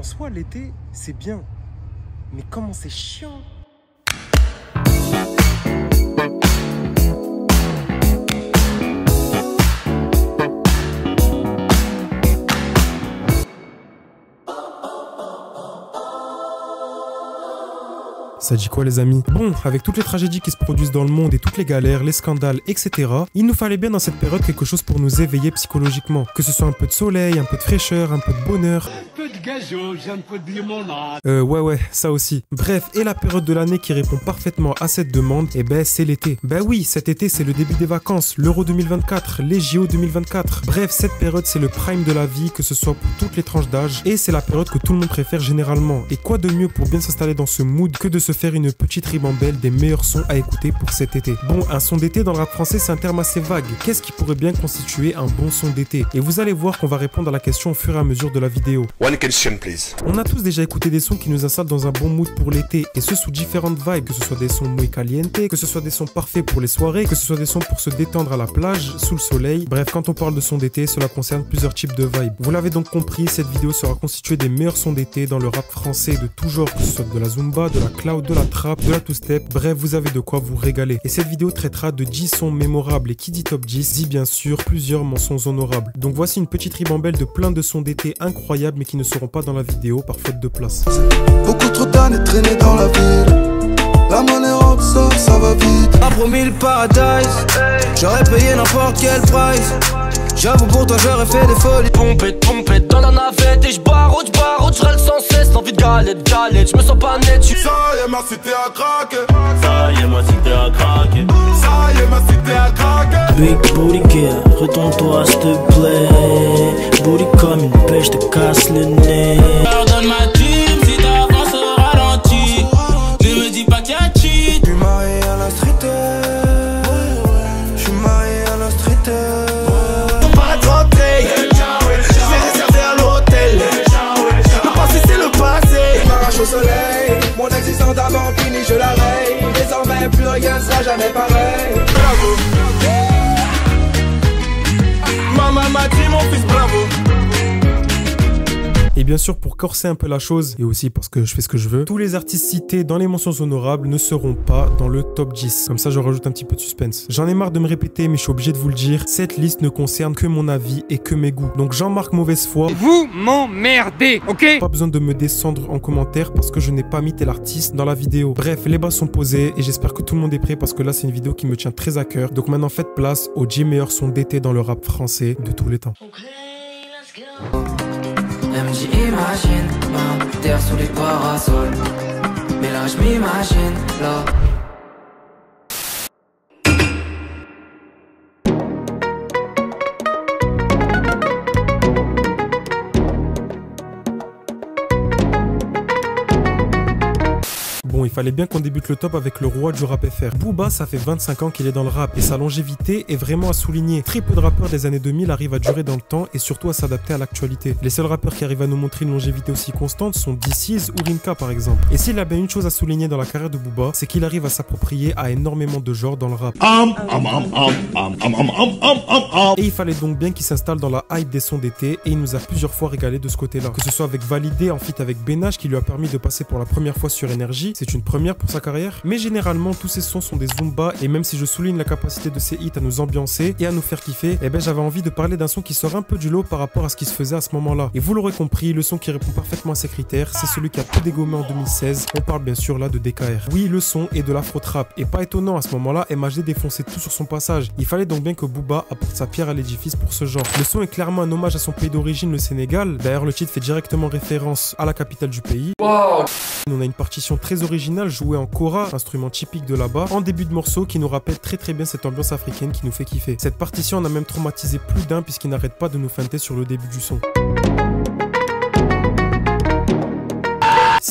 En soi, l'été, c'est bien. Mais comment c'est chiant. Ça dit quoi les amis? Bon, avec toutes les tragédies qui se produisent dans le monde et toutes les galères, les scandales, etc., il nous fallait bien dans cette période quelque chose pour nous éveiller psychologiquement. Que ce soit un peu de soleil, un peu de fraîcheur, un peu de bonheur. Un peu de gazon, un peu de limonade. Ouais, ça aussi. Bref, et la période de l'année qui répond parfaitement à cette demande, eh ben c'est l'été. Ben oui, cet été c'est le début des vacances, l'Euro 2024, les JO 2024. Bref, cette période c'est le prime de la vie, que ce soit pour toutes les tranches d'âge, et c'est la période que tout le monde préfère généralement. Et quoi de mieux pour bien s'installer dans ce mood que de se faire une petite ribambelle des meilleurs sons à écouter pour cet été. Bon, un son d'été dans le rap français c'est un terme assez vague. Qu'est-ce qui pourrait bien constituer un bon son d'été? Et vous allez voir qu'on va répondre à la question au fur et à mesure de la vidéo. One question please. On a tous déjà écouté des sons qui nous installent dans un bon mood pour l'été, et ce sous différentes vibes, que ce soit des sons muy caliente, que ce soit des sons parfaits pour les soirées, que ce soit des sons pour se détendre à la plage, sous le soleil. Bref, quand on parle de son d'été, cela concerne plusieurs types de vibes. Vous l'avez donc compris, cette vidéo sera constituée des meilleurs sons d'été dans le rap français de tout genre, que ce soit de la zumba, de la cloud, de la trap, de la two-step, bref, vous avez de quoi vous régaler. Et cette vidéo traitera de 10 sons mémorables, et qui dit top 10 dit bien sûr plusieurs mentions honorables. Donc voici une petite ribambelle de plein de sons d'été incroyables mais qui ne seront pas dans la vidéo par faute de place. Beaucoup trop d'années traînées dans la ville. La monnaie rentre, ça va vite. M'a promis le paradise, j'aurais payé n'importe quel price. J'avoue pour toi j'aurais fait des folies. Pompette dans la navette et j'barroute, j'râle sans cesse. L'envie de galette, j'me sens pas net. Ça y est, ma cité a craqué. Ça y est, ma cité a craqué. Ça y est, ma cité a craqué. Big booty girl, retourne-toi s'il te plaît. Booty comme une pêche, te casse le nez. Pardonne ma team si t'avances au ralenti. Ne me dis pas qu'il y a cheat. J'suis marié à la street. J'suis marié à la street. Au soleil, mon existence d'avant finie, je la raye. Désormais plus rien ne sera jamais pareil. Bravo. Maman m'a dit mon fils bravo. Et bien sûr, pour corser un peu la chose, et aussi parce que je fais ce que je veux, tous les artistes cités dans les mentions honorables ne seront pas dans le top 10. Comme ça, je rajoute un petit peu de suspense. J'en ai marre de me répéter, mais je suis obligé de vous le dire, cette liste ne concerne que mon avis et que mes goûts. Donc Jean-Marc Mauvaise Foi, Vous m'emmerdez, ok? pas besoin de me descendre en commentaire parce que je n'ai pas mis tel artiste dans la vidéo. Bref, les bases sont posées et j'espère que tout le monde est prêt parce que là, c'est une vidéo qui me tient très à cœur. Donc maintenant, faites place aux 10 meilleurs sons d'été dans le rap français de tous les temps. Elle me dit imagine, terre sous les parasols. Mais là je m'imagine, là. Bon, il fallait bien qu'on débute le top avec le roi du rap FR. Booba, ça fait 25 ans qu'il est dans le rap et sa longévité est vraiment à souligner. Très peu de rappeurs des années 2000 arrivent à durer dans le temps et surtout à s'adapter à l'actualité. Les seuls rappeurs qui arrivent à nous montrer une longévité aussi constante sont DC's ou Rinka par exemple. Et s'il a bien une chose à souligner dans la carrière de Booba, c'est qu'il arrive à s'approprier à énormément de genres dans le rap. Et il fallait donc bien qu'il s'installe dans la hype des sons d'été et il nous a plusieurs fois régalé de ce côté-là. Que ce soit avec Validé en feat avec Benach qui lui a permis de passer pour la première fois sur Énergie, c'est une première pour sa carrière. Mais généralement tous ces sons sont des zumba et même si je souligne la capacité de ces hits à nous ambiancer et à nous faire kiffer, eh ben j'avais envie de parler d'un son qui sort un peu du lot par rapport à ce qui se faisait à ce moment-là. Et vous l'aurez compris, le son qui répond parfaitement à ces critères, c'est celui qui a tout dégommé en 2016. On parle bien sûr là de DKR. Oui, le son est de l'afro-trap et pas étonnant à ce moment-là, MHD défonçait tout sur son passage. Il fallait donc bien que Booba apporte sa pierre à l'édifice pour ce genre. Le son est clairement un hommage à son pays d'origine, le Sénégal. D'ailleurs, le titre fait directement référence à la capitale du pays. Wow. On a une partition très originale jouée en kora, instrument typique de là-bas, en début de morceau qui nous rappelle très bien cette ambiance africaine qui nous fait kiffer. Cette partition en a même traumatisé plus d'un puisqu'il n'arrête pas de nous feinter sur le début du son.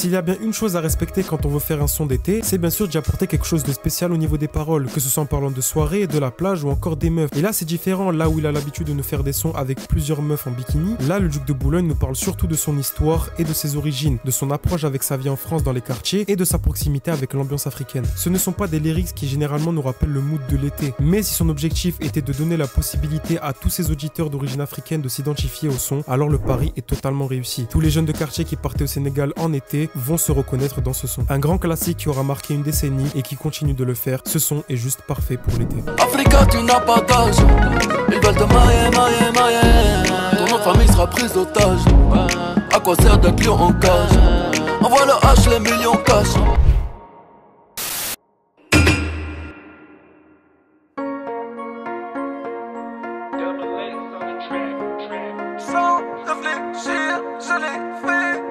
S'il y a bien une chose à respecter quand on veut faire un son d'été, c'est bien sûr d'y apporter quelque chose de spécial au niveau des paroles, que ce soit en parlant de soirée, de la plage ou encore des meufs. Et là c'est différent, là où il a l'habitude de nous faire des sons avec plusieurs meufs en bikini, là le Duc de Boulogne nous parle surtout de son histoire et de ses origines, de son approche avec sa vie en France dans les quartiers et de sa proximité avec l'ambiance africaine. Ce ne sont pas des lyrics qui généralement nous rappellent le mood de l'été, mais si son objectif était de donner la possibilité à tous ses auditeurs d'origine africaine de s'identifier au son, alors le pari est totalement réussi. Tous les jeunes de quartier qui partaient au Sénégal en été vont se reconnaître dans ce son. Un grand classique qui aura marqué une décennie et qui continue de le faire, ce son est juste parfait pour l'été. Africa, tu n'as pas d'âge. Ils veulent te marier. Ton nom de famille sera prise d'otage. À quoi sert d'être lion en cage? Envoie le H, les millions cash. Sans réfléchir, je l'ai fait.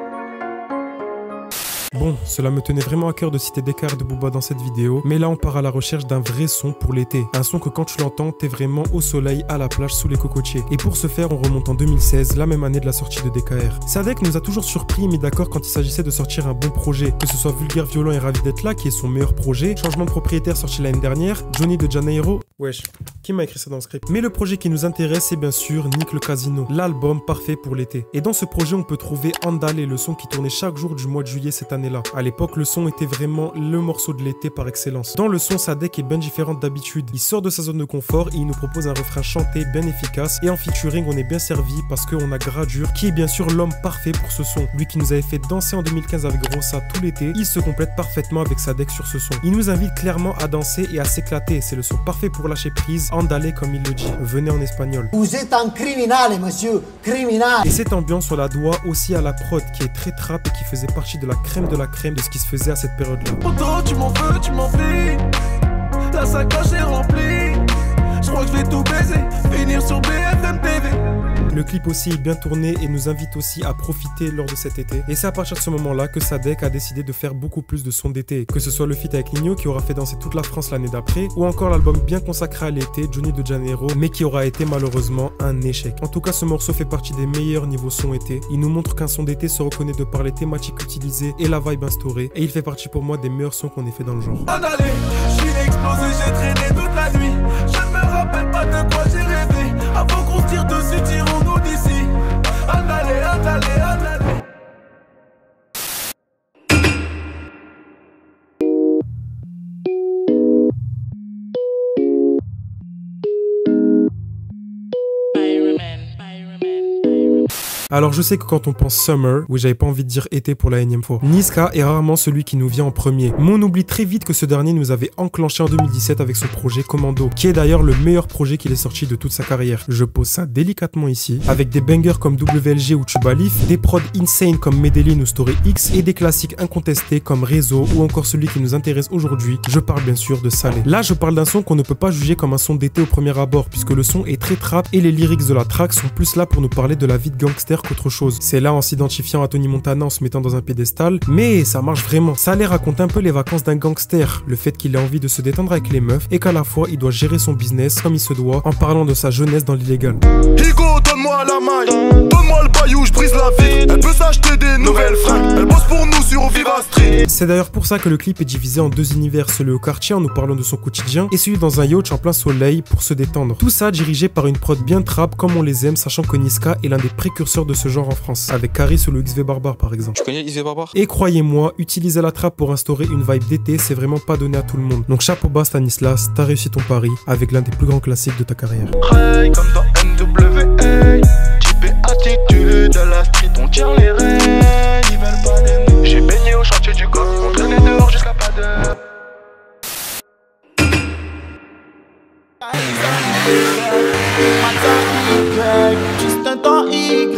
Bon, cela me tenait vraiment à cœur de citer DKR de Booba dans cette vidéo, mais là on part à la recherche d'un vrai son pour l'été. Un son que quand tu l'entends, t'es vraiment au soleil, à la plage, sous les cocotiers. Et pour ce faire, on remonte en 2016, la même année de la sortie de DKR. Sadek nous a toujours surpris, mais d'accord quand il s'agissait de sortir un bon projet. Que ce soit Vulgaire Violent et Ravi d'être là, qui est son meilleur projet, Changement de propriétaire sorti l'année dernière, Johnny de Janeiro. Wesh, qui m'a écrit ça dans le script? Mais le projet qui nous intéresse, c'est bien sûr Nick le Casino, l'album parfait pour l'été. Et dans ce projet, on peut trouver Andale, le son qui tournait chaque jour du mois de juillet cette année-là. À l'époque, le son était vraiment le morceau de l'été par excellence. Dans le son, Sadek est bien différent d'habitude. Il sort de sa zone de confort et il nous propose un refrain chanté bien efficace. Et en featuring, on est bien servi parce qu'on a Gradure, qui est bien sûr l'homme parfait pour ce son. Lui qui nous avait fait danser en 2015 avec Grossa tout l'été, il se complète parfaitement avec Sadek sur ce son. Il nous invite clairement à danser et à s'éclater. C'est le son parfait pour lâcher prise. Andale comme il le dit. Venez en espagnol. Vous êtes un criminel, monsieur, criminel. Et cette ambiance, on la doit aussi à la prod qui est très trap et qui faisait partie de la crème de ce qui se faisait à cette période-là. Pourtant tu m'en veux, tu m'en fais. La sacoche est remplie. Je crois que je vais tout baiser, finir sur BFM TV. Le clip aussi est bien tourné et nous invite aussi à profiter lors de cet été. Et c'est à partir de ce moment-là que Sadek a décidé de faire beaucoup plus de sons d'été. Que ce soit le feat avec Nino qui aura fait danser toute la France l'année d'après, ou encore l'album bien consacré à l'été, Johnny de Janeiro, mais qui aura été malheureusement un échec. En tout cas, ce morceau fait partie des meilleurs niveaux son été. Il nous montre qu'un son d'été se reconnaît de par les thématiques utilisées et la vibe instaurée. Et il fait partie pour moi des meilleurs sons qu'on ait fait dans le genre. Andale, je suis explosé, j'ai traîné toute la nuit. Je ne me rappelle pas de quoi j'ai rêvé. Avant qu'on tire dessus, tirons-nous d'ici. Andale, andale, andale. Alors je sais que quand on pense summer, oui j'avais pas envie de dire été pour la énième fois, Niska est rarement celui qui nous vient en premier. Mais on oublie très vite que ce dernier nous avait enclenché en 2017 avec ce projet Commando, qui est d'ailleurs le meilleur projet qu'il ait sorti de toute sa carrière. Je pose ça délicatement ici, avec des bangers comme WLG ou Tubalif, des prods insane comme Medellin ou Story X, et des classiques incontestés comme Réseau ou encore celui qui nous intéresse aujourd'hui, je parle bien sûr de Salé. Là je parle d'un son qu'on ne peut pas juger comme un son d'été au premier abord, puisque le son est très trap et les lyrics de la track sont plus là pour nous parler de la vie de gangster qu'autre chose. C'est là en s'identifiant à Tony Montana en se mettant dans un piédestal, mais ça marche vraiment. Salé raconte un peu les vacances d'un gangster, le fait qu'il a envie de se détendre avec les meufs et qu'à la fois il doit gérer son business comme il se doit en parlant de sa jeunesse dans l'illégal. Higo, donne-moi la maille, donne-moi le baillou, je brise la vie. Elle peut s'acheter des nouvelles fringues, elle bosse pour nous sur Viva Street. C'est d'ailleurs pour ça que le clip est divisé en deux univers, celui au quartier en nous parlant de son quotidien et celui dans un yacht en plein soleil pour se détendre. Tout ça dirigé par une prod bien trap comme on les aime, sachant que Niska est l'un des précurseurs de ce genre en France, avec Caris ou le XV Barbare par exemple. Tu connais XV Barbare? Et croyez-moi, utiliser la trappe pour instaurer une vibe d'été, c'est vraiment pas donné à tout le monde. Donc chapeau bas Stanislas, t'as réussi ton pari avec l'un des plus grands classiques de ta carrière. Hey, comme dans NWA, type et attitude, à la street on tire les rênes, ils veulent pas de nous. J'ai baigné au chantier du golf, on traînait dehors jusqu'à pas d'heure. Juste un temps Y,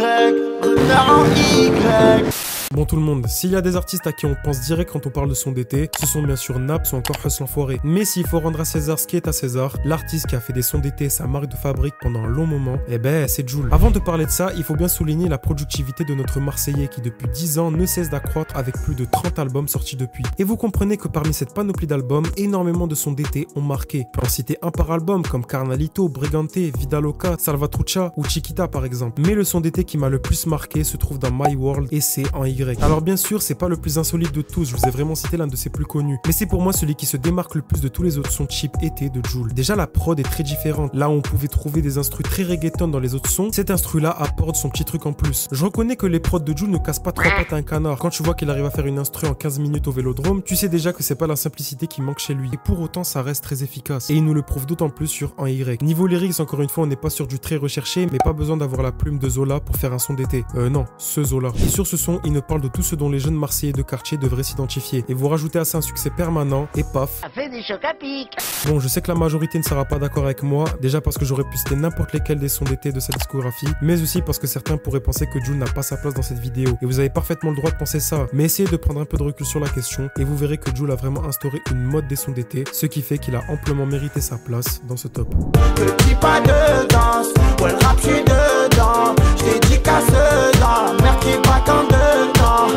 rumeur en Y. Bon tout le monde, s'il y a des artistes à qui on pense direct quand on parle de son d'été, ce sont bien sûr Naps ou encore Hustle l'Enfoiré. Mais s'il faut rendre à César ce qui est à César, l'artiste qui a fait des sons d'été sa marque de fabrique pendant un long moment, eh ben c'est Jul. Avant de parler de ça, il faut bien souligner la productivité de notre Marseillais qui depuis 10 ans ne cesse d'accroître avec plus de 30 albums sortis depuis. Et vous comprenez que parmi cette panoplie d'albums, énormément de sons d'été ont marqué. On peut en citer un par album comme Carnalito, Brigante, Vida Loca, Salvatrucha ou Chiquita par exemple. Mais le son d'été qui m'a le plus marqué se trouve dans My World et c'est en Y Y. Alors bien sûr, c'est pas le plus insolite de tous, je vous ai vraiment cité l'un de ses plus connus, mais c'est pour moi celui qui se démarque le plus de tous les autres sons cheap été de Jul. Déjà la prod est très différente, là où on pouvait trouver des instrus très reggaeton dans les autres sons, cet instru là apporte son petit truc en plus. Je reconnais que les prods de Jul ne cassent pas trois pattes à un canard. Quand tu vois qu'il arrive à faire une instru en 15 minutes au Vélodrome, tu sais déjà que c'est pas la simplicité qui manque chez lui, et pour autant ça reste très efficace, et il nous le prouve d'autant plus sur En Y. Niveau lyrics, encore une fois, on n'est pas sur du très recherché, mais pas besoin d'avoir la plume de Zola pour faire un son d'été. Non, ce Zola. Et sur ce son, il ne parle de tout ce dont les jeunes Marseillais de quartier devraient s'identifier. Et vous rajoutez à ça un succès permanent, et paf. Ça fait des chocs à pic. Bon, je sais que la majorité ne sera pas d'accord avec moi, déjà parce que j'aurais pu citer n'importe lesquels des sons d'été de sa discographie, mais aussi parce que certains pourraient penser que Jul n'a pas sa place dans cette vidéo. Et vous avez parfaitement le droit de penser ça, mais essayez de prendre un peu de recul sur la question, et vous verrez que Jul a vraiment instauré une mode des sons d'été, ce qui fait qu'il a amplement mérité sa place dans ce top. Petit pas de danse, ouais le rap j'suis dedans. J't'ai dit casse dedans, merde qui pas tant de temps.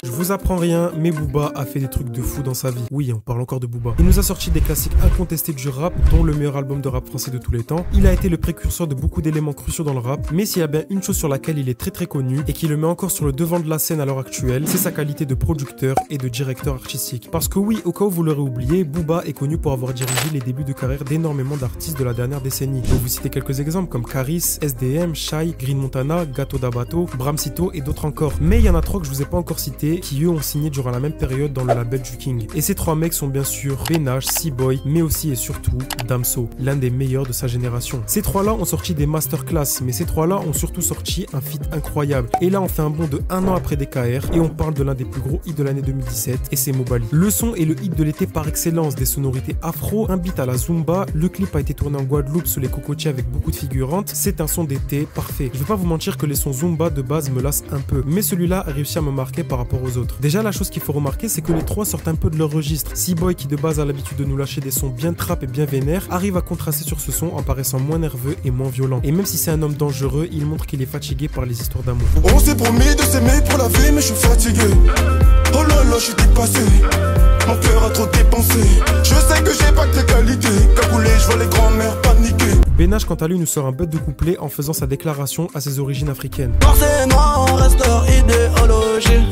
Je vous apprends rien, mais Booba a fait des trucs de fou dans sa vie. Oui, on parle encore de Booba. Il nous a sorti des classiques incontestés du rap, dont le meilleur album de rap français de tous les temps. Il a été le précurseur de beaucoup d'éléments cruciaux dans le rap, mais s'il y a bien une chose sur laquelle il est très connu et qui le met encore sur le devant de la scène à l'heure actuelle, c'est sa qualité de producteur et de directeur artistique. Parce que oui, au cas où vous l'aurez oublié, Booba est connu pour avoir dirigé les débuts de carrière d'énormément d'artistes de la dernière décennie. Je vais vous citer quelques exemples comme Caris, SDM, Shai, Green Montana, Gato D'Abato, Bramsito et d'autres encore. Mais il y en a trois que je vous ai pas encore cités, qui eux ont signé durant la même période dans le label du King. Et ces trois mecs sont bien sûr Benach, C-Boy, mais aussi et surtout Damso, l'un des meilleurs de sa génération. Ces trois-là ont sorti des masterclass, mais ces trois-là ont surtout sorti un feat incroyable. Et là on fait un bond de 1 an après DKR, et on parle de l'un des plus gros hits de l'année 2017, et c'est Mobali. Le son est le hit de l'été par excellence, des sonorités afro, un beat à la Zumba, le clip a été tourné en Guadeloupe sous les cocotiers avec beaucoup de figurantes, c'est un son d'été parfait. Je vais pas vous mentir que les sons Zumba de base me lassent un peu, mais celui-là a réussi à me marquer par rapport aux autres. Déjà la chose qu'il faut remarquer, c'est que les trois sortent un peu de leur registre. C-Boy, qui de base a l'habitude de nous lâcher des sons bien trap et bien vénères, arrive à contraster sur ce son en paraissant moins nerveux et moins violent. Et même si c'est un homme dangereux, il montre qu'il est fatigué par les histoires d'amour. On s'est promis de s'aimer pour la vie, mais je suis fatigué. Oh là là, je suis dépassé. Mon cœur a trop dépensé. Je sais que j'ai pas que tes qualités. Cagoulé, je vois les grands-mères paniquer. Benach, quant à lui, nous sort un bête de couplet en faisant sa déclaration à ses origines africaines. Noir c'est noir, reste leur idéologie.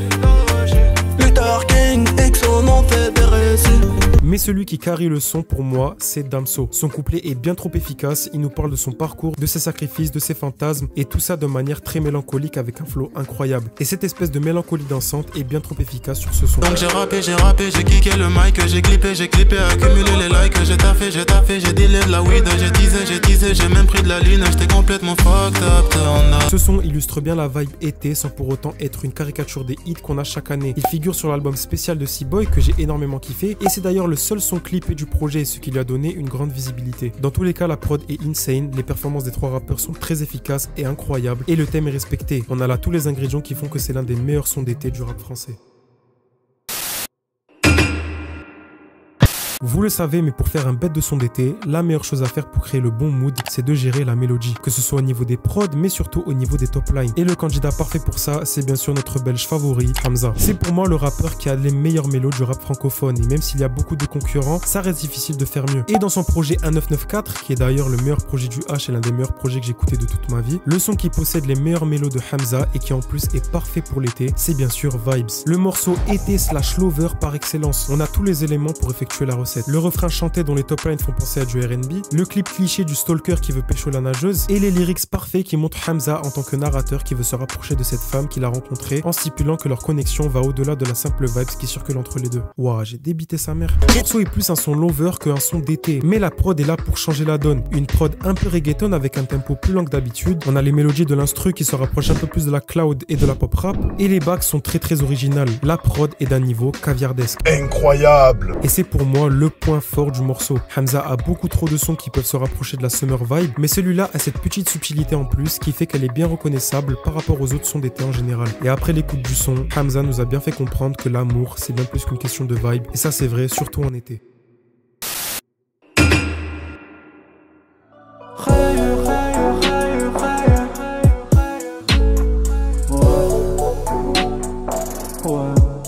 Luther King, Exxon ont fait des récits. Mais celui qui carry le son pour moi, c'est Damso. Son couplet est bien trop efficace, il nous parle de son parcours, de ses sacrifices, de ses fantasmes, et tout ça de manière très mélancolique avec un flow incroyable. Et cette espèce de mélancolie dansante est bien trop efficace sur ce son. Donc j'ai rappé, j'ai kické le mic, j'ai clippé, accumulé les likes, j'ai taffé, j'ai dealé de la weed, j'ai teasé, j'ai même pris de la ligne, j'étais complètement fucked up. Ce son illustre bien la vibe été sans pour autant être une caricature des hits qu'on a chaque année. Il figure sur l'album spécial de C-Boy que j'ai énormément kiffé, et c'est d'ailleurs le seul son clippé du projet, ce qui lui a donné une grande visibilité. Dans tous les cas, la prod est insane, les performances des trois rappeurs sont très efficaces et incroyables, et le thème est respecté. On a là tous les ingrédients qui font que c'est l'un des meilleurs sons d'été du rap français. Vous le savez, mais pour faire un bête de son d'été, la meilleure chose à faire pour créer le bon mood, c'est de gérer la mélodie. Que ce soit au niveau des prods, mais surtout au niveau des top lines. Et le candidat parfait pour ça, c'est bien sûr notre belge favori, Hamza. C'est pour moi le rappeur qui a les meilleures mélodies du rap francophone. Et même s'il y a beaucoup de concurrents, ça reste difficile de faire mieux. Et dans son projet 1994, qui est d'ailleurs le meilleur projet du H et l'un des meilleurs projets que j'ai écouté de toute ma vie, le son qui possède les meilleures mélodies de Hamza et qui en plus est parfait pour l'été, c'est bien sûr Vibes. Le morceau été / lover par excellence. On a tous les éléments pour effectuer la recette. Le refrain chanté dont les top lines font penser à du R&B, le clip cliché du stalker qui veut pécho la nageuse, et les lyrics parfaits qui montrent Hamza en tant que narrateur qui veut se rapprocher de cette femme qu'il a rencontrée en stipulant que leur connexion va au-delà de la simple vibe qui circule entre les deux. Ouah, j'ai débité sa mère. Le morceau est plus un son lover qu'un son d'été, mais la prod est là pour changer la donne. Une prod un peu reggaeton avec un tempo plus lent que d'habitude. On a les mélodies de l'instru qui se rapprochent un peu plus de la cloud et de la pop rap, et les backs sont très originales. La prod est d'un niveau caviardesque. Incroyable. Et c'est pour moi le point fort du morceau. Hamza a beaucoup trop de sons qui peuvent se rapprocher de la summer vibe, mais celui-là a cette petite subtilité en plus qui fait qu'elle est bien reconnaissable par rapport aux autres sons d'été en général. Et après l'écoute du son, Hamza nous a bien fait comprendre que l'amour c'est bien plus qu'une question de vibe, et ça c'est vrai surtout en été. Ouais.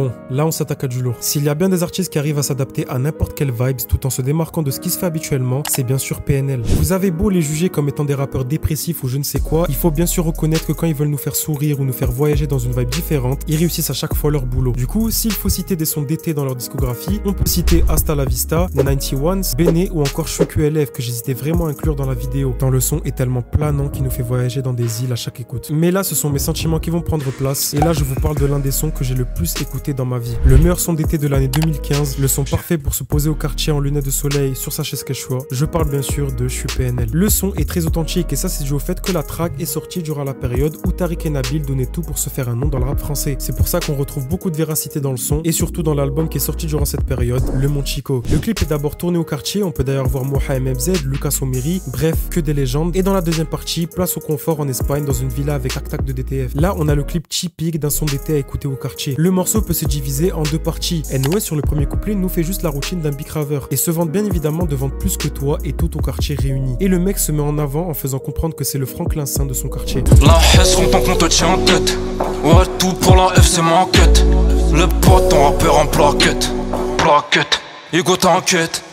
Bon, là on s'attaque à du lourd. S'il y a bien des artistes qui arrivent à s'adapter à n'importe quelle vibes tout en se démarquant de ce qui se fait habituellement, c'est bien sûr PNL. Vous avez beau les juger comme étant des rappeurs dépressifs ou je ne sais quoi, il faut bien sûr reconnaître que quand ils veulent nous faire sourire ou nous faire voyager dans une vibe différente, ils réussissent à chaque fois leur boulot. Du coup, s'il faut citer des sons d'été dans leur discographie, on peut citer Hasta la Vista, 91s, Bene ou encore QLF que j'hésitais vraiment à inclure dans la vidéo, tant le son est tellement planant qu'il nous fait voyager dans des îles à chaque écoute. Mais là, ce sont mes sentiments qui vont prendre place, et là je vous parle de l'un des sons que j'ai le plus écouté dans ma vie. Le meilleur son d'été de l'année 2015, le son parfait pour se poser au quartier en lunettes de soleil sur sa chaise quechua. Je parle bien sûr de Je suis PNL. Le son est très authentique et ça c'est dû au fait que la track est sortie durant la période où Tariq et Nabil donnaient tout pour se faire un nom dans le rap français. C'est pour ça qu'on retrouve beaucoup de véracité dans le son et surtout dans l'album qui est sorti durant cette période, Le Mon Chico. Le clip est d'abord tourné au quartier, on peut d'ailleurs voir Moha MMZ, Lucas Omiri, bref, que des légendes. Et dans la deuxième partie, place au confort en Espagne dans une villa avec Actac de DTF. Là, on a le clip typique d'un son d'été à écouter au quartier. Le morceau peut se diviser en deux parties. NOS sur le premier couplet nous fait juste la routine d'un big raveur et se vante bien évidemment de vendre plus que toi et tout au quartier réuni. Et le mec se met en avant en faisant comprendre que c'est le Franklin Saint de son quartier. La haisse rond tant qu'on te tient en tête. Ouais, tout pour la F c'est ma quête. Le pote ton rappeur en plaquette. Plaquette, Hugo t'inquiète.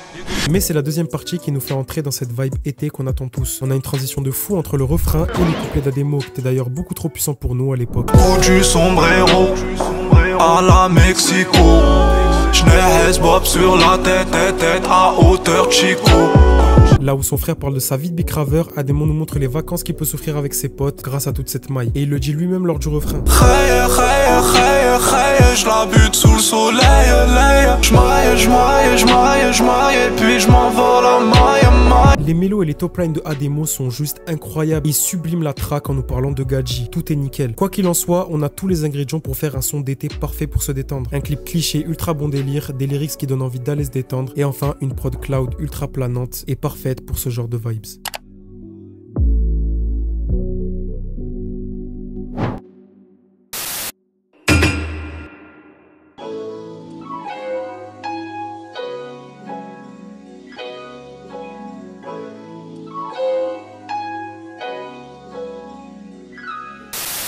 Mais c'est la deuxième partie qui nous fait entrer dans cette vibe été qu'on attend tous. On a une transition de fou entre le refrain et les couplets d'Ademo qui était d'ailleurs beaucoup trop puissant pour nous à l'époque. Ou du sombrero à la Mexico. J'n'ai Bob sur la tête à hauteur Chico. Là où son frère parle de sa vie de big raveur, Ademo nous montre les vacances qu'il peut s'offrir avec ses potes grâce à toute cette maille. Et il le dit lui-même lors du refrain. Je la bute sous le soleil. J'maille, puis j'm'envole à maille. Les mélos et les top lines de Ademo sont juste incroyables. Il sublime la track en nous parlant de Gadji. Tout est nickel. Quoi qu'il en soit, on a tous les ingrédients pour faire un son d'été parfait pour se détendre. Un clip cliché ultra bon délire, des lyrics qui donnent envie d'aller se détendre et enfin une prod cloud ultra planante et parfaite pour ce genre de vibes.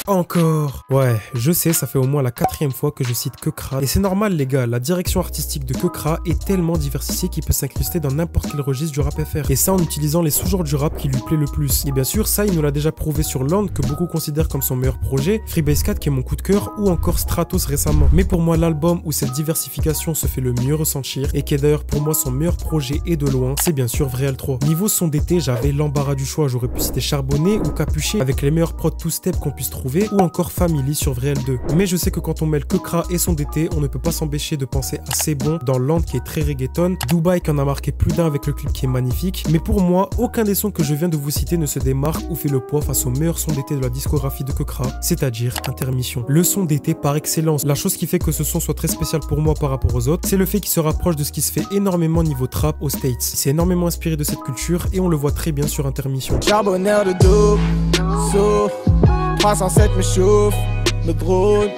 Encore. Ouais, je sais, ça fait au moins la 4e fois que je cite Keukra. Et c'est normal les gars, la direction artistique de Keukra est tellement diversifiée qu'il peut s'incruster dans n'importe quel registre du rap FR. Et ça en utilisant les sous-genres du rap qui lui plaît le plus. Et bien sûr, ça il nous l'a déjà prouvé sur Land que beaucoup considèrent comme son meilleur projet, Freebase 4 qui est mon coup de cœur ou encore Stratos récemment. Mais pour moi l'album où cette diversification se fait le mieux ressentir et qui est d'ailleurs pour moi son meilleur projet et de loin, c'est bien sûr Vréal 3. Niveau son d'été, j'avais l'embarras du choix, j'aurais pu citer Charbonné ou Capuché avec les meilleurs prods two-step qu'on puisse trouver ou encore Family sur Vréal 2. Mais je sais que quand on mêle Keukra et son d'été, on ne peut pas s'empêcher de penser à C'est Bon dans Land qui est très reggaeton, Dubaï qui en a marqué plus d'un avec le clip qui est magnifique. Mais pour moi, aucun des sons que je viens de vous citer ne se démarque ou fait le poids face au meilleur son d'été de la discographie de Keukra, c'est-à-dire Intermission. Le son d'été par excellence. La chose qui fait que ce son soit très spécial pour moi par rapport aux autres, c'est le fait qu'il se rapproche de ce qui se fait énormément niveau trap aux States. C'est énormément inspiré de cette culture et on le voit très bien sur Intermission. Charbonneur de dos, saut 307 me chauffe, me drone,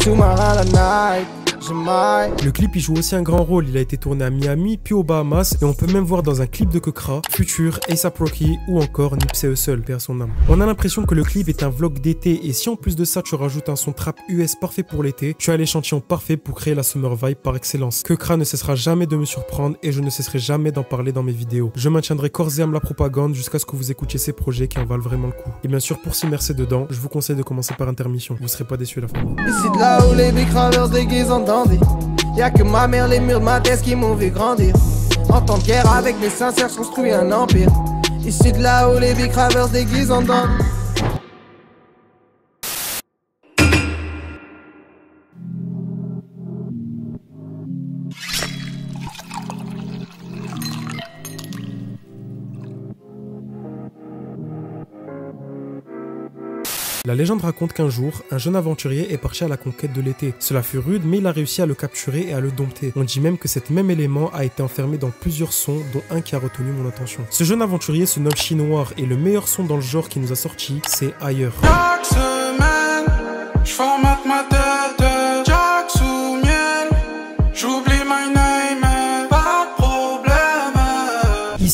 sous-marin la night, je maille. Le clip il joue aussi un grand rôle, il a été tourné à Miami puis aux Bahamas et on peut même voir dans un clip de Keukra, Future, A$AP Rocky ou encore Nipsey Hussle, paix à son âme. On a l'impression que le clip est un vlog d'été et si en plus de ça tu rajoutes un son trap US parfait pour l'été, tu as l'échantillon parfait pour créer la summer vibe par excellence. Keukra ne cessera jamais de me surprendre et je ne cesserai jamais d'en parler dans mes vidéos. Je maintiendrai corps et âme la propagande jusqu'à ce que vous écoutiez ces projets qui en valent vraiment le coup. Et bien sûr pour s'immerser dedans, je vous conseille de commencer par Intermission, vous serez pas déçus la famille. Ici de là où les big ravers déguisent en dandy. Y'a que ma mère, les murs de ma tête qui m'ont vu grandir. En temps de guerre avec mes sincères, je construis un empire. Ici de là où les big ravers déguisent en dandy. La légende raconte qu'un jour, un jeune aventurier est parti à la conquête de l'été. Cela fut rude, mais il a réussi à le capturer et à le dompter. On dit même que cet même élément a été enfermé dans plusieurs sons, dont un qui a retenu mon attention. Ce jeune aventurier se nomme Chinois et le meilleur son dans le genre qui nous a sorti, c'est Ailleurs. Chaque semaine, je formate ma tête, Jack sous miel, j'oublie my name, pas de problème.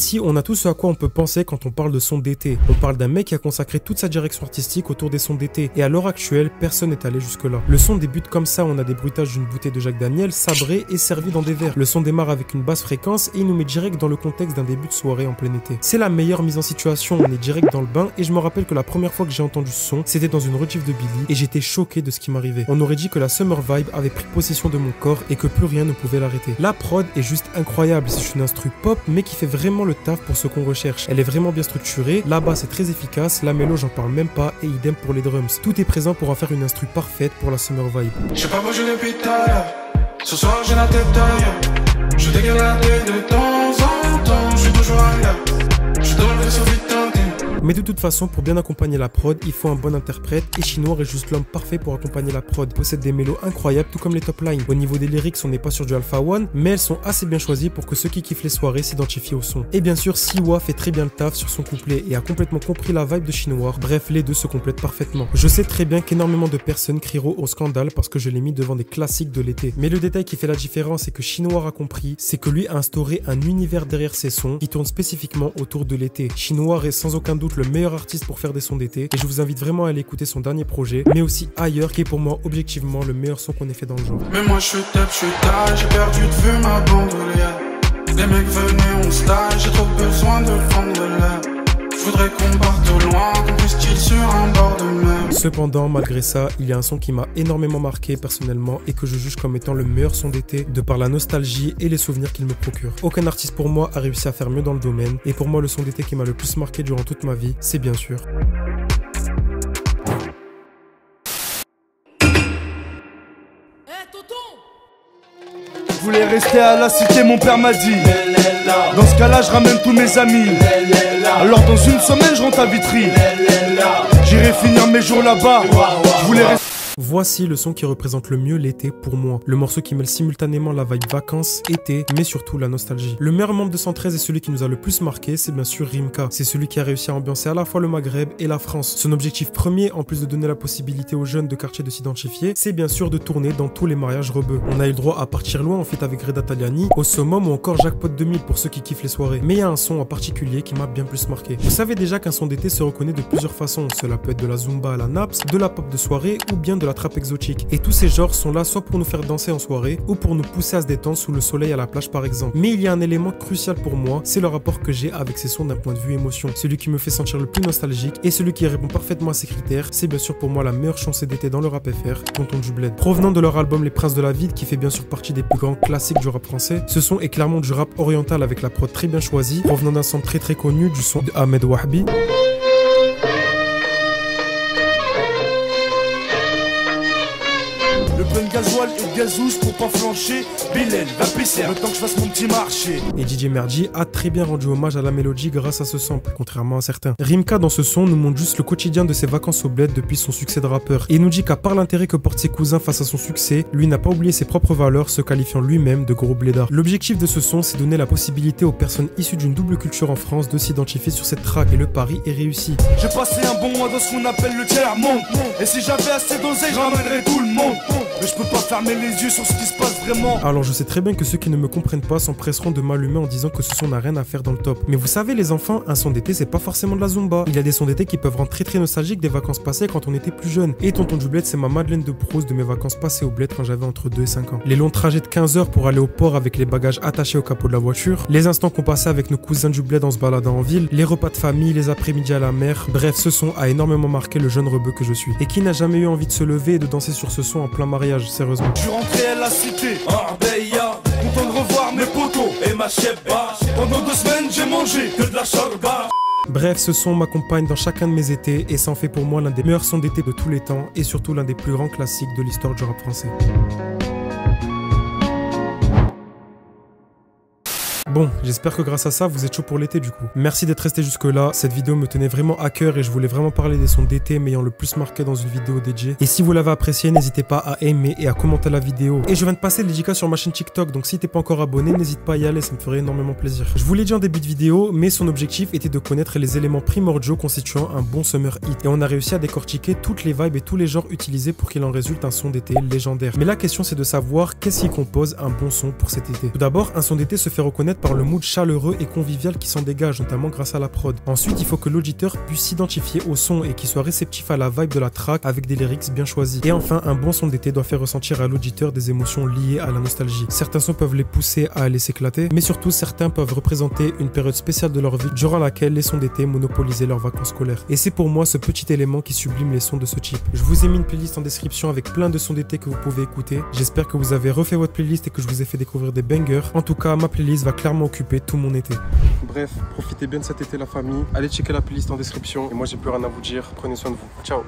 Ici, on a tout ce à quoi on peut penser quand on parle de son d'été. On parle d'un mec qui a consacré toute sa direction artistique autour des sons d'été. Et à l'heure actuelle, personne n'est allé jusque-là. Le son débute comme ça, on a des bruitages d'une bouteille de Jack Daniel sabrée et servie dans des verres. Le son démarre avec une basse fréquence et il nous met direct dans le contexte d'un début de soirée en plein été. C'est la meilleure mise en situation, on est direct dans le bain et je me rappelle que la première fois que j'ai entendu ce son, c'était dans une rediff de Billy et j'étais choqué de ce qui m'arrivait. On aurait dit que la summer vibe avait pris possession de mon corps et que plus rien ne pouvait l'arrêter. La prod est juste incroyable, c'est une instru pop mais qui fait vraiment le taf pour ce qu'on recherche. Elle est vraiment bien structurée, la basse est très efficace, la mélo j'en parle même pas et idem pour les drums. Tout est présent pour en faire une instru parfaite pour la summer vibe. J'ai pas bougé depuis tout à l'heure. Ce soir j'ai la tête ailleurs. Je dégueule la tête de temps en temps. Je suis toujours ailleurs. Je suis dans le vaisseau vite tenté. Mais de toute façon, pour bien accompagner la prod, il faut un bon interprète et Chinoir est juste l'homme parfait pour accompagner la prod. Il possède des mélos incroyables, tout comme les top lines. Au niveau des lyrics, on n'est pas sur du Alpha One, mais elles sont assez bien choisies pour que ceux qui kiffent les soirées s'identifient au son. Et bien sûr, Siwa fait très bien le taf sur son couplet et a complètement compris la vibe de Chinoir. Bref, les deux se complètent parfaitement. Je sais très bien qu'énormément de personnes crieront au scandale parce que je l'ai mis devant des classiques de l'été. Mais le détail qui fait la différence et que Chinoir a compris, c'est que lui a instauré un univers derrière ses sons qui tourne spécifiquement autour de l'été. Chinoir est sans aucun doute le meilleur artiste pour faire des sons d'été et je vous invite vraiment à aller écouter son dernier projet, mais aussi Ailleurs qui est pour moi objectivement le meilleur son qu'on ait fait dans le genre. Mais moi je suis tête, je suis tard, j'ai perdu de vue ma bandoulière. Les mecs venaient, on se lâche, j'ai trop besoin de prendre l'air. Je voudrais qu'on parte au loin, qu'on puisse chill sur un bord de mer. Cependant, malgré ça, il y a un son qui m'a énormément marqué personnellement et que je juge comme étant le meilleur son d'été de par la nostalgie et les souvenirs qu'il me procure. Aucun artiste pour moi a réussi à faire mieux dans le domaine et pour moi le son d'été qui m'a le plus marqué durant toute ma vie, c'est bien sûr Je voulais rester à la cité, mon père m'a dit. Dans ce cas là je ramène tous mes amis. Alors dans une semaine je rentre à Vitry. J'irai finir mes jours là-bas. Je voulais rester. Voici le son qui représente le mieux l'été pour moi. Le morceau qui mêle simultanément la vibe vacances, été, mais surtout la nostalgie. Le meilleur membre de 113 et celui qui nous a le plus marqué, c'est bien sûr Rimka. C'est celui qui a réussi à ambiancer à la fois le Maghreb et la France. Son objectif premier, en plus de donner la possibilité aux jeunes de quartier de s'identifier, c'est bien sûr de tourner dans tous les mariages rebeux. On a eu le droit à Partir Loin en feat avec Reda Taliani, Au Summum ou encore Jackpot 2000 pour ceux qui kiffent les soirées. Mais il y a un son en particulier qui m'a bien plus marqué. Vous savez déjà qu'un son d'été se reconnaît de plusieurs façons. Cela peut être de la zumba à la naps, de la pop de soirée ou bien de la trappe exotique. Et tous ces genres sont là soit pour nous faire danser en soirée ou pour nous pousser à se détendre sous le soleil à la plage par exemple. Mais il y a un élément crucial pour moi, c'est le rapport que j'ai avec ces sons d'un point de vue émotion. Celui qui me fait sentir le plus nostalgique et celui qui répond parfaitement à ces critères, c'est bien sûr pour moi la meilleure chanson d'été dans le rap FR, Tonton du Bled. Provenant de leur album Les Princes de la Ville qui fait bien sûr partie des plus grands classiques du rap français, ce son est clairement du rap oriental avec la prod très bien choisie, provenant d'un son très connu, du son de Ahmed Wahbi. Gasoil et gazouze pour pas flancher. Bilal, va pisser, le temps que je fasse mon petit marché. Et DJ Merdi a très bien rendu hommage à la mélodie grâce à ce sample, contrairement à certains. Rimka dans ce son nous montre juste le quotidien de ses vacances au bled depuis son succès de rappeur. Et il nous dit qu'à part l'intérêt que portent ses cousins face à son succès, lui n'a pas oublié ses propres valeurs, se qualifiant lui-même de gros blédard. L'objectif de ce son, c'est donner la possibilité aux personnes issues d'une double culture en France de s'identifier sur cette track et le pari est réussi. J'ai passé un bon mois dans ce qu'on appelle le tiers-monde. Et si j'avais assez d'oseille, je ramènerais tout le monde. Mais je peux pas fermer les yeux sur ce qui se passe vraiment. Alors je sais très bien que ceux qui ne me comprennent pas s'empresseront de m'allumer en disant que ce son n'a rien à faire dans le top. Mais vous savez les enfants, un son d'été c'est pas forcément de la zumba. Il y a des sons d'été qui peuvent rendre très nostalgiques des vacances passées quand on était plus jeune. Et Tonton du Bled c'est ma Madeleine de Proust de mes vacances passées au bled quand j'avais entre 2 et 5 ans. Les longs trajets de 15 heures pour aller au port avec les bagages attachés au capot de la voiture, les instants qu'on passait avec nos cousins du bled en se baladant en ville, les repas de famille, les après-midi à la mer, bref ce son a énormément marqué le jeune rebeu que je suis. Et qui n'a jamais eu envie de se lever et de danser sur ce son en plein mariage, sérieusement. Je suis rentré à la cité, Arbeya, content de revoir mes potos et ma chebba. Pendant 2 semaines j'ai mangé que de la chorba. Bref, ce son m'accompagne dans chacun de mes étés et ça en fait pour moi l'un des meilleurs sons d'été de tous les temps et surtout l'un des plus grands classiques de l'histoire du rap français. Bon, j'espère que grâce à ça, vous êtes chaud pour l'été du coup. Merci d'être resté jusque là. Cette vidéo me tenait vraiment à cœur et je voulais vraiment parler des sons d'été m'ayant le plus marqué dans une vidéo dédiée. Et si vous l'avez apprécié, n'hésitez pas à aimer et à commenter la vidéo. Et je viens de passer le dédicace sur ma chaîne TikTok, donc si t'es pas encore abonné, n'hésite pas à y aller, ça me ferait énormément plaisir. Je vous l'ai dit en début de vidéo, mais son objectif était de connaître les éléments primordiaux constituant un bon summer hit. Et on a réussi à décortiquer toutes les vibes et tous les genres utilisés pour qu'il en résulte un son d'été légendaire. Mais la question c'est de savoir qu'est-ce qui compose un bon son pour cet été. Tout d'abord, un son d'été se fait reconnaître par le mood chaleureux et convivial qui s'en dégage, notamment grâce à la prod. Ensuite, il faut que l'auditeur puisse s'identifier au son et qu'il soit réceptif à la vibe de la track avec des lyrics bien choisis. Et enfin, un bon son d'été doit faire ressentir à l'auditeur des émotions liées à la nostalgie. Certains sons peuvent les pousser à aller s'éclater, mais surtout certains peuvent représenter une période spéciale de leur vie durant laquelle les sons d'été monopolisaient leurs vacances scolaires. Et c'est pour moi ce petit élément qui sublime les sons de ce type. Je vous ai mis une playlist en description avec plein de sons d'été que vous pouvez écouter. J'espère que vous avez refait votre playlist et que je vous ai fait découvrir des bangers. En tout cas, ma playlist va clairement occuper tout mon été. Bref, profitez bien de cet été la famille. Allez checker la playlist en description. Et moi j'ai plus rien à vous dire. Prenez soin de vous. Ciao.